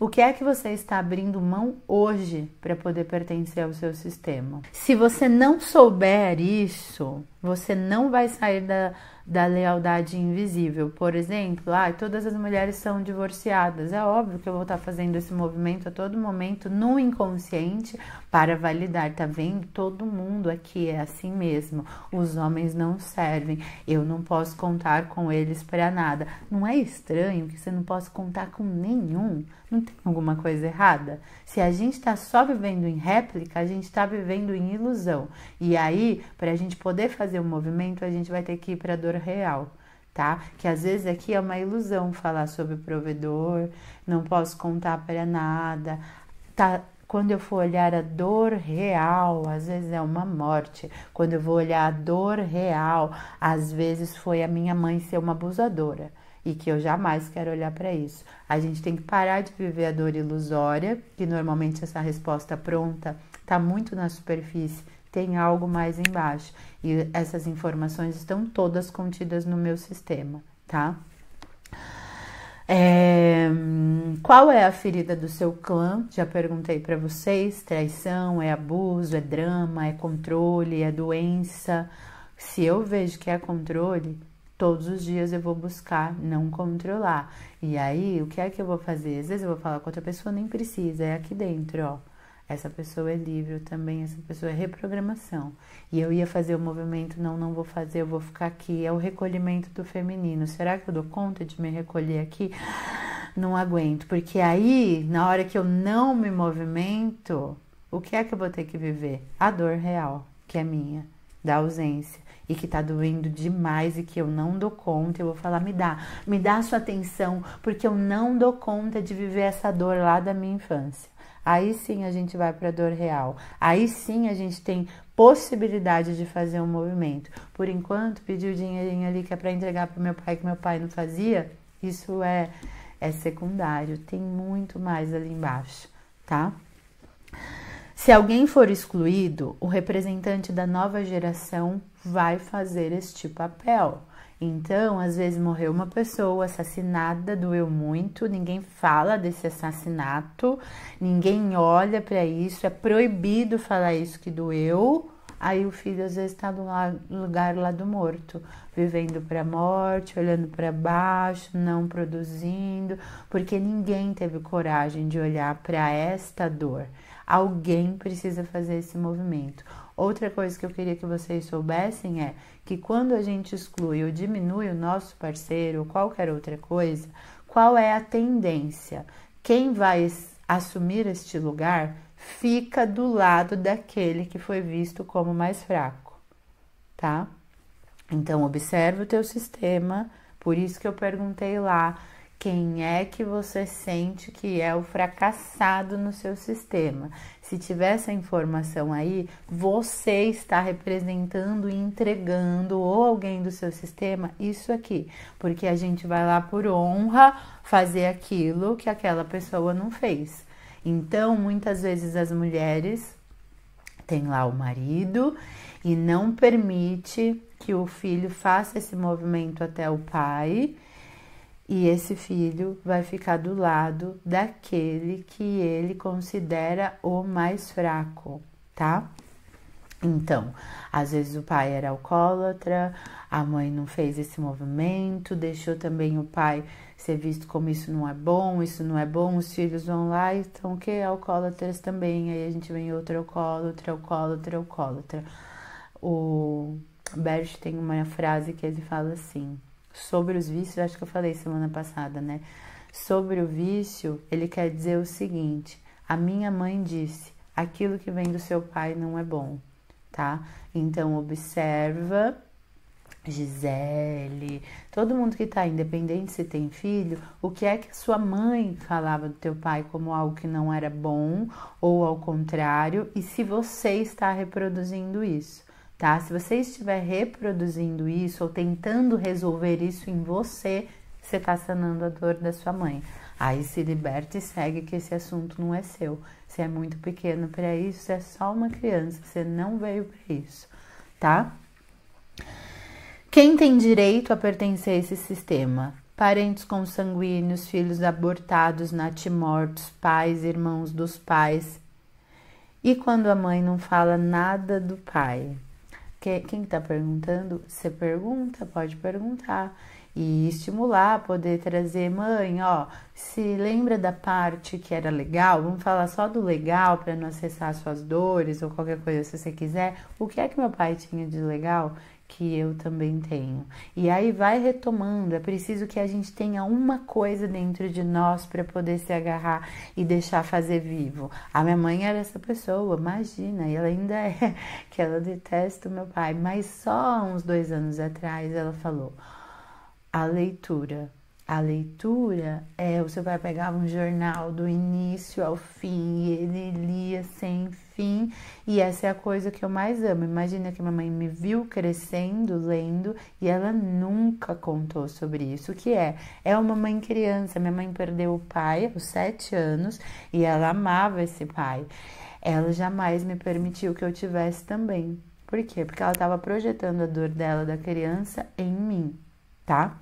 O que é que você está abrindo mão hoje para poder pertencer ao seu sistema? Se você não souber isso, você não vai sair da lealdade invisível. Por exemplo, todas as mulheres são divorciadas. É óbvio que eu vou estar fazendo esse movimento a todo momento no inconsciente para validar. Tá vendo? Todo mundo aqui é assim mesmo. Os homens não servem. Eu não posso contar com eles para nada. Não é estranho que você não possa contar com nenhum? Não tem alguma coisa errada? Se a gente está só vivendo em réplica, a gente está vivendo em ilusão. E aí, para a gente poder fazer o movimento, a gente vai ter que ir para a dor real, tá? Que às vezes aqui é uma ilusão falar sobre provedor, não posso contar para nada, tá? Quando eu for olhar a dor real, às vezes é uma morte. Quando eu vou olhar a dor real, às vezes foi a minha mãe ser uma abusadora. E que eu jamais quero olhar para isso. A gente tem que parar de viver a dor ilusória, que normalmente essa resposta pronta está muito na superfície, tem algo mais embaixo. E essas informações estão todas contidas no meu sistema, tá? Qual é a ferida do seu clã? Já perguntei para vocês. Traição, é abuso, é drama, é controle, é doença. Se eu vejo que é controle, todos os dias eu vou buscar não controlar. E aí, o que é que eu vou fazer? Às vezes eu vou falar com outra pessoa, nem precisa, é aqui dentro, ó. Essa pessoa é livre, também essa pessoa é reprogramação. E eu ia fazer o movimento, não vou fazer, eu vou ficar aqui. É o recolhimento do feminino. Será que eu dou conta de me recolher aqui? Não aguento, porque aí, na hora que eu não me movimento, o que é que eu vou ter que viver? A dor real, que é minha, da ausência. E que tá doendo demais e que eu não dou conta, eu vou falar, me dá a sua atenção, porque eu não dou conta de viver essa dor lá da minha infância. Aí sim a gente vai pra dor real, aí sim a gente tem possibilidade de fazer um movimento. Por enquanto, pedir o dinheirinho ali que é pra entregar pro meu pai, que meu pai não fazia, isso é secundário, tem muito mais ali embaixo, tá? Se alguém for excluído, o representante da nova geração vai fazer este papel. Então, às vezes morreu uma pessoa assassinada, doeu muito, ninguém fala desse assassinato, ninguém olha para isso, é proibido falar isso que doeu. Aí o filho às vezes está no lugar lá do morto, vivendo para a morte, olhando para baixo, não produzindo, porque ninguém teve coragem de olhar para esta dor. Alguém precisa fazer esse movimento. Outra coisa que eu queria que vocês soubessem é que quando a gente exclui ou diminui o nosso parceiro ou qualquer outra coisa, qual é a tendência? Quem vai assumir este lugar fica do lado daquele que foi visto como mais fraco, tá? Então, observe o teu sistema, por isso que eu perguntei lá, quem é que você sente que é o fracassado no seu sistema? Se tiver essa informação aí, você está representando e entregando ou alguém do seu sistema isso aqui. Porque a gente vai lá por honra fazer aquilo que aquela pessoa não fez. Então, muitas vezes as mulheres têm lá o marido e não permite que o filho faça esse movimento até o pai. E esse filho vai ficar do lado daquele que ele considera o mais fraco, tá? Então, às vezes o pai era alcoólatra, a mãe não fez esse movimento, deixou também o pai ser visto como isso não é bom, os filhos vão lá e estão o quê? Alcoólatras também, aí a gente vem outro alcoólatra. O Bert tem uma frase que ele fala assim, sobre os vícios, acho que eu falei semana passada, né? Sobre o vício, ele quer dizer o seguinte, a minha mãe disse, aquilo que vem do seu pai não é bom, tá? Então, observa, Gisele, todo mundo que tá independente se tem filho, o que é que a sua mãe falava do teu pai como algo que não era bom, ou ao contrário, e se você está reproduzindo isso. Tá? Se você estiver reproduzindo isso ou tentando resolver isso em você, você está sanando a dor da sua mãe. Aí se liberta e segue que esse assunto não é seu. Você é muito pequeno para isso, você é só uma criança, você não veio para isso, tá? Quem tem direito a pertencer a esse sistema? parentes consanguíneos, filhos abortados, natimortos, pais, irmãos dos pais. E quando a mãe não fala nada do pai? Quem está perguntando? Você pergunta, pode perguntar. E estimular, poder trazer, mãe, ó, se lembra da parte que era legal? Vamos falar só do legal para não acessar suas dores ou qualquer coisa se você quiser. O que é que meu pai tinha de legal que eu também tenho? E aí vai retomando, é preciso que a gente tenha uma coisa dentro de nós para poder se agarrar e deixar fazer vivo. A minha mãe era essa pessoa, imagina, e ela ainda é, que ela detesta o meu pai, mas só uns 2 anos atrás ela falou: a leitura. A leitura é, você vai pegar um jornal do início ao fim, e ele lia sem fim, e essa é a coisa que eu mais amo. Imagina que minha mãe me viu crescendo, lendo, e ela nunca contou sobre isso, que é uma mãe criança. Minha mãe perdeu o pai aos 7 anos, e ela amava esse pai. Ela jamais me permitiu que eu tivesse também. Por quê? Porque ela estava projetando a dor dela, da criança, em mim, tá?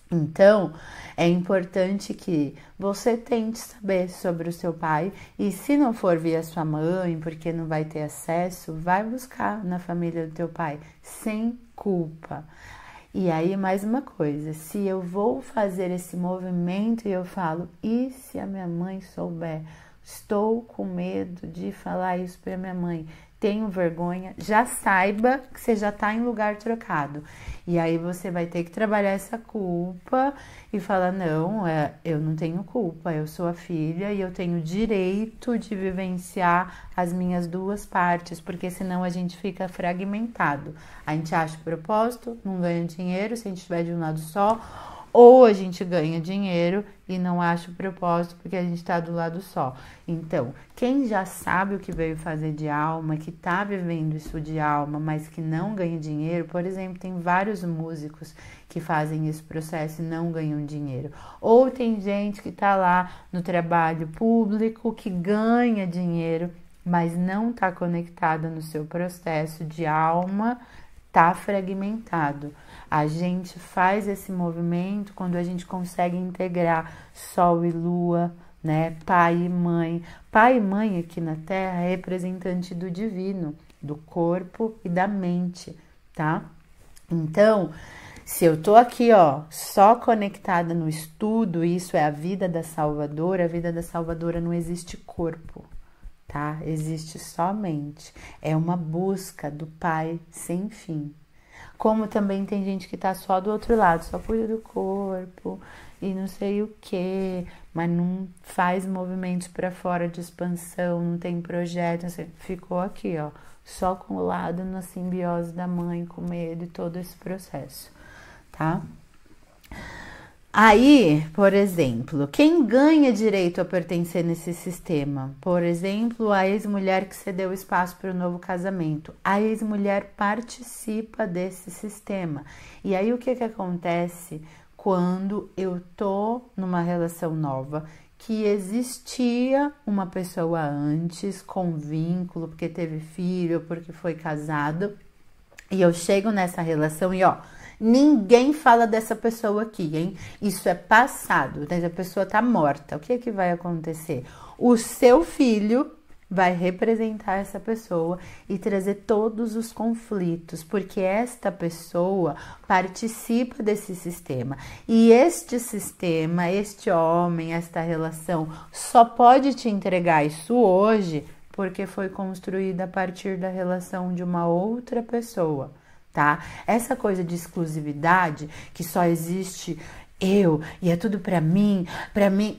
Então, é importante que você tente saber sobre o seu pai, e se não for via sua mãe, porque não vai ter acesso, vai buscar na família do teu pai, sem culpa. E aí, mais uma coisa, se eu vou fazer esse movimento e eu falo, e se a minha mãe souber? Estou com medo de falar isso para minha mãe, tenho vergonha, já saiba que você já está em lugar trocado. E aí você vai ter que trabalhar essa culpa e falar, não, eu não tenho culpa, eu sou a filha e eu tenho direito de vivenciar as minhas duas partes, porque senão a gente fica fragmentado. A gente acha o propósito, não ganha dinheiro se a gente estiver de um lado só, ou a gente ganha dinheiro e não acha o propósito porque a gente está do lado só. Então, quem já sabe o que veio fazer de alma, que está vivendo isso de alma, mas que não ganha dinheiro, por exemplo, tem vários músicos que fazem esse processo e não ganham dinheiro. Ou tem gente que está lá no trabalho público, que ganha dinheiro, mas não está conectada no seu processo de alma, está fragmentado. A gente faz esse movimento quando a gente consegue integrar Sol e Lua, né? Pai e mãe. Pai e mãe aqui na Terra é representante do divino, do corpo e da mente, tá? Então, se eu tô aqui, ó, só conectada no estudo, isso é a vida da Salvadora não existe corpo, tá? Existe só mente. É uma busca do Pai sem fim. Como também tem gente que tá só do outro lado, só cuida do corpo e não sei o que, mas não faz movimentos para fora de expansão, não tem projeto, não sei, ficou aqui, ó, só com o lado na simbiose da mãe, com medo e todo esse processo, tá? Aí, por exemplo, quem ganha direito a pertencer nesse sistema? Por exemplo, a ex-mulher que cedeu espaço para o novo casamento. A ex-mulher participa desse sistema. E aí, o que acontece quando eu tô numa relação nova? Que existia uma pessoa antes, com vínculo, porque teve filho, porque foi casado, e eu chego nessa relação e, ó, ninguém fala dessa pessoa aqui, hein? Isso é passado, a pessoa tá morta. O que é que vai acontecer? O seu filho vai representar essa pessoa e trazer todos os conflitos, porque esta pessoa participa desse sistema. E este sistema, este homem, esta relação, só pode te entregar isso hoje porque foi construída a partir da relação de uma outra pessoa. Tá? Essa coisa de exclusividade, que só existe eu e é tudo pra mim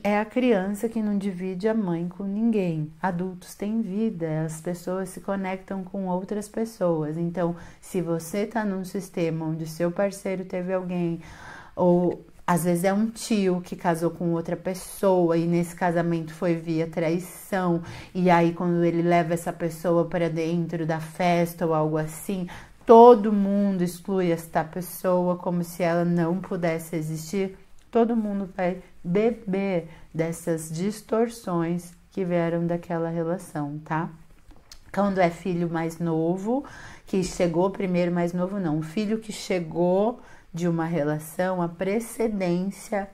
é a criança que não divide a mãe com ninguém. Adultos têm vida, as pessoas se conectam com outras pessoas. Então, se você tá num sistema onde seu parceiro teve alguém, ou às vezes é um tio que casou com outra pessoa e nesse casamento foi via traição, e aí quando ele leva essa pessoa para dentro da festa ou algo assim, todo mundo exclui esta pessoa como se ela não pudesse existir. Todo mundo vai beber dessas distorções que vieram daquela relação, tá? Quando é filho mais novo, que chegou primeiro, mais novo não, o filho que chegou de uma relação, a precedência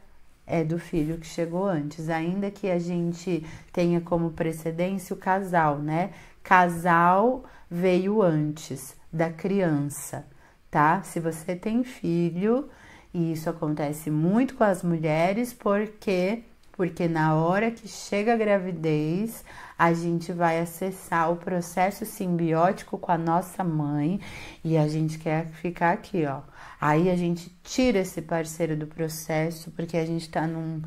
é do filho que chegou antes, ainda que a gente tenha como precedência o casal, né? Casal veio antes da criança, tá? Se você tem filho, e isso acontece muito com as mulheres, porque na hora que chega a gravidez, a gente vai acessar o processo simbiótico com a nossa mãe e a gente quer ficar aqui, ó. Aí a gente tira esse parceiro do processo porque a gente tá numa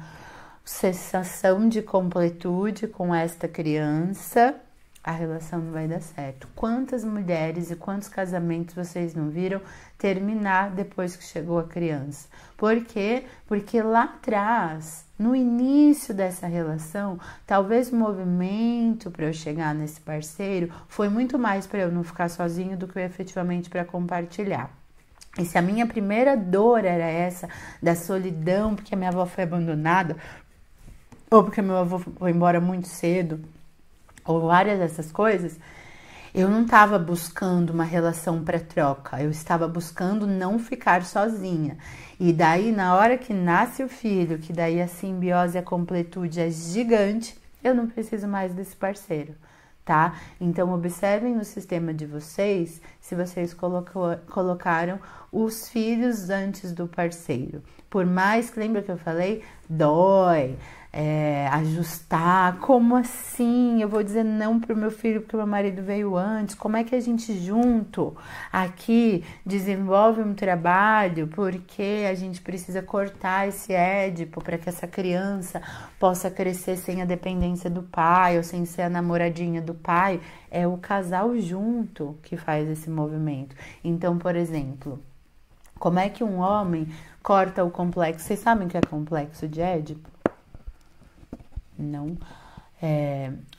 sensação de completude com esta criança, a relação não vai dar certo. Quantas mulheres e quantos casamentos vocês não viram terminar depois que chegou a criança? Por quê? Porque lá atrás, no início dessa relação, talvez o movimento para eu chegar nesse parceiro foi muito mais para eu não ficar sozinho do que efetivamente para compartilhar. E se a minha primeira dor era essa, da solidão, porque a minha avó foi abandonada, ou porque meu avô foi embora muito cedo, ou várias dessas coisas, eu não estava buscando uma relação para troca, eu estava buscando não ficar sozinha. E daí, na hora que nasce o filho, que daí a simbiose e a completude é gigante, eu não preciso mais desse parceiro, tá? Então, observem no sistema de vocês se vocês colocaram os filhos antes do parceiro. Por mais que, lembra que eu falei? Dói, ajustar, como assim? Eu vou dizer não pro meu filho porque meu marido veio antes. Como é que a gente junto aqui desenvolve um trabalho porque a gente precisa cortar esse édipo para que essa criança possa crescer sem a dependência do pai ou sem ser a namoradinha do pai? É o casal junto que faz esse movimento. Então, por exemplo, como é que um homem corta o complexo? Vocês sabem o que é complexo de Édipo? Não.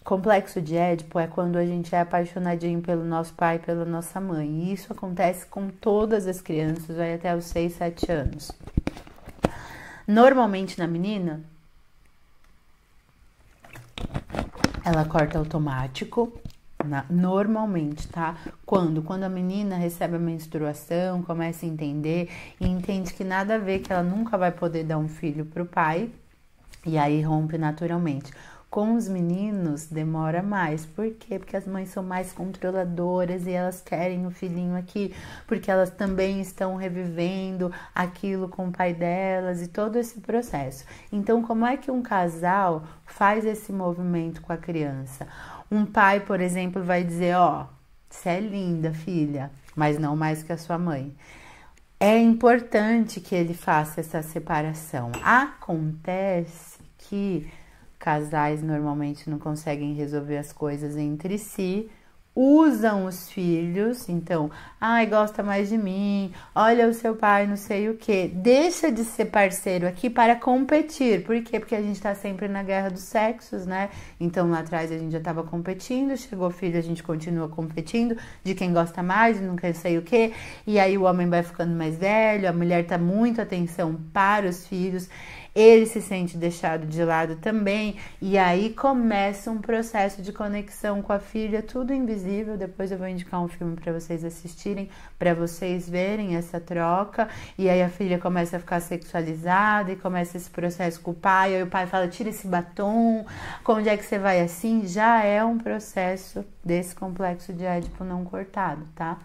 Complexo de Édipo é quando a gente é apaixonadinho pelo nosso pai e pela nossa mãe. E isso acontece com todas as crianças, vai até os 6, 7 anos. Normalmente na menina, ela corta automático. Normalmente, tá? Quando a menina recebe a menstruação, começa a entender e entende que nada a ver, que ela nunca vai poder dar um filho pro pai, e aí rompe naturalmente. Com os meninos demora mais. Por quê? Porque as mães são mais controladoras e elas querem o filhinho aqui, porque elas também estão revivendo aquilo com o pai delas e todo esse processo. Então, como é que um casal faz esse movimento com a criança? Um pai, por exemplo, vai dizer, ó, você é linda, filha, mas não mais que a sua mãe. É importante que ele faça essa separação. Acontece que casais normalmente não conseguem resolver as coisas entre si, usam os filhos, então, ai, gosta mais de mim, olha o seu pai, não sei o que, deixa de ser parceiro aqui para competir. Por quê? Porque a gente tá sempre na guerra dos sexos, né? Então lá atrás a gente já tava competindo, chegou o filho, a gente continua competindo de quem gosta mais, não sei o que, e aí o homem vai ficando mais velho, a mulher tá muito atenção para os filhos, ele se sente deixado de lado também, e aí começa um processo de conexão com a filha, tudo invisível. Depois eu vou indicar um filme para vocês assistirem, para vocês verem essa troca, e aí a filha começa a ficar sexualizada, e começa esse processo com o pai, aí o pai fala, tira esse batom, onde é que você vai assim? Já é um processo desse complexo de Édipo não cortado, tá?